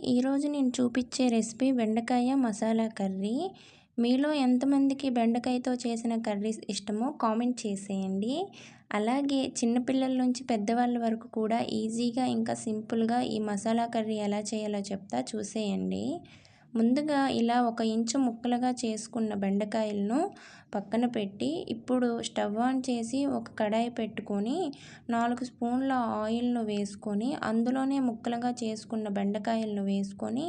ఈరోజు నేను చూపించే రెసిపీ బెండకాయ మసాలా కర్రీ. మీలో ఎంతమందికి బెండకాయతో చేసిన కర్రీస్ ఇష్టమో కామెంట్ చేసేయండి. అలాగే చిన్నపిల్లల నుంచి పెద్దవాళ్ళ వరకు కూడా ఈజీగా ఇంకా సింపుల్గా ఈ మసాలా కర్రీ ఎలా చేయాలో చెప్తా చూసేయండి. ముందుగా ఇలా 1 ఇంచు ముక్కలుగా చేసుకున్న బెండకాయలను పక్కన పెట్టి, ఇప్పుడు స్టవ్ ఆన్ చేసి ఒక కడాయి పెట్టుకొని 4 స్పూన్ల ఆయిల్ను వేసుకొని, అందులోనే ముక్కలుగా చేసుకున్న బెండకాయలను వేసుకొని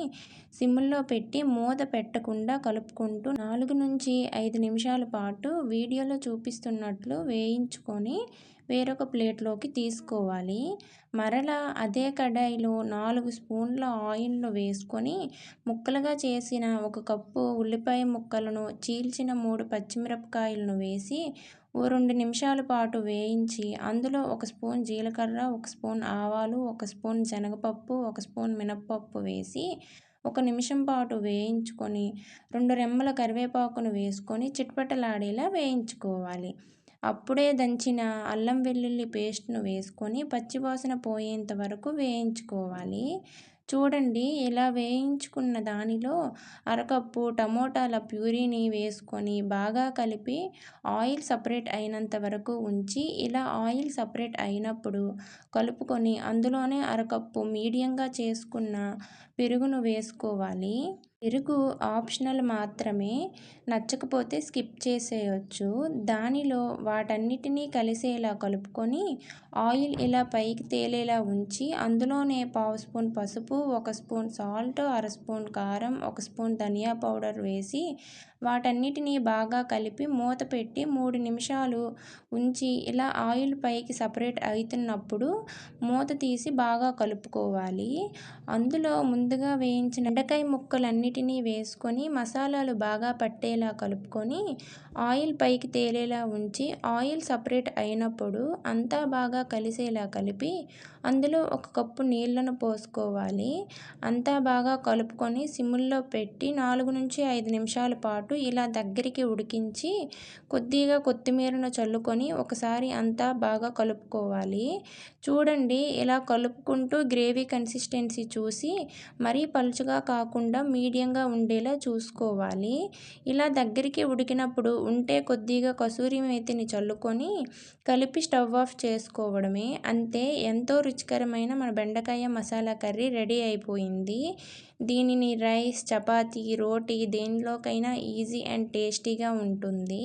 సిమ్లో పెట్టి మూత పెట్టకుండా కలుపుకుంటూ 4 నుంచి 5 నిమిషాల పాటు వీడియోలో చూపిస్తున్నట్లు వేయించుకొని వేరొక ప్లేట్లోకి తీసుకోవాలి. మరలా అదే కడాయిలో 4 స్పూన్ల ఆయిల్ను వేసుకొని ముక్కలుగా చేసిన 1 కప్పు ఉల్లిపాయ ముక్కలను, చీల్చిన 3 పచ్చిమిరపకాయలను వేసి ఓ 2 నిమిషాల పాటు వేయించి, అందులో 1 స్పూన్ జీలకర్ర, 1 స్పూన్ ఆవాలు, 1 స్పూన్ శనగపప్పు, 1 స్పూన్ మినప్పప్పు వేసి 1 నిమిషం పాటు వేయించుకొని 2 రెమ్మల కరివేపాకును వేసుకొని చిటపటలాడేలా వేయించుకోవాలి. అప్పుడే దంచిన అల్లం వెల్లుల్లి పేస్ట్ను వేసుకొని పచ్చివాసన పోయేంత వరకు వేయించుకోవాలి. చూడండి, ఇలా వేయించుకున్న దానిలో అరకప్పు టమోటాల ప్యూరీని వేసుకొని బాగా కలిపి ఆయిల్ సపరేట్ అయినంత వరకు ఉంచి, ఇలా ఆయిల్ సపరేట్ అయినప్పుడు కలుపుకొని అందులోనే అరకప్పు మీడియంగా చేసుకున్న పెరుగును వేసుకోవాలి. పెరుగు ఆప్షనల్ మాత్రమే, నచ్చకపోతే స్కిప్ చేసేయచ్చు. దానిలో వాటన్నిటినీ కలిసేలా కలుపుకొని ఆయిల్ ఇలా పైకి తేలేలా ఉంచి, అందులోనే 1/2 స్పూన్ పసుపు, 1 స్పూన్ సాల్ట్, 1/2 స్పూన్ కారం, 1 స్పూన్ ధనియా పౌడర్ వేసి వాటన్నిటినీ బాగా కలిపి మూత పెట్టి 3 నిమిషాలు ఉంచి, ఇలా ఆయిల్ పైకి సపరేట్ అవుతున్నప్పుడు మూత తీసి బాగా కలుపుకోవాలి. అందులో ముందుగా వేయించిన బెండకాయ ముక్కలన్నిటినీ వేసుకొని మసాలాలు బాగా పట్టేలా కలుపుకొని ఆయిల్ పైకి తేలేలా ఉంచి, ఆయిల్ సపరేట్ అయినప్పుడు అంతా బాగా కలిసేలా కలిపి అందులో 1 కప్పు నీళ్లను పోసుకోవాలి. అంతా బాగా కలుపుకొని సిమ్లో పెట్టి 4 నుంచి 5 నిమిషాల పాటు ఇలా దగ్గరికి ఉడికించి కొద్దిగా కొత్తిమీరను చల్లుకొని ఒకసారి అంతా బాగా కలుపుకోవాలి. చూడండి, ఇలా కలుపుకుంటూ గ్రేవీ కన్సిస్టెన్సీ చూసి మరీ పలుచగా కాకుండా మీడియంగా ఉండేలా చూసుకోవాలి. ఇలా దగ్గరికి ఉడికినప్పుడు ఉంటే కొద్దిగా కసూరి మేతిని చల్లుకొని కలిపి స్టవ్ ఆఫ్ చేసుకోవడమే. అంతే, ఎంతో రుచికరమైన మన బెండకాయ మసాలా కర్రీ రెడీ అయిపోయింది. దీనిని రైస్, చపాతీ, రోటీ దేనిలోకైనా ఈజీ అండ్ టేస్టీగా ఉంటుంది.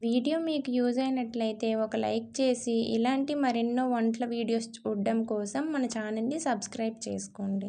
వీడియో మీకు యూజ్ అయినట్లయితే ఒక లైక్ చేసి ఇలాంటి మరెన్నో వంటల వీడియోస్ చూడడం కోసం మన ఛానల్ని సబ్స్క్రైబ్ చేసుకోండి.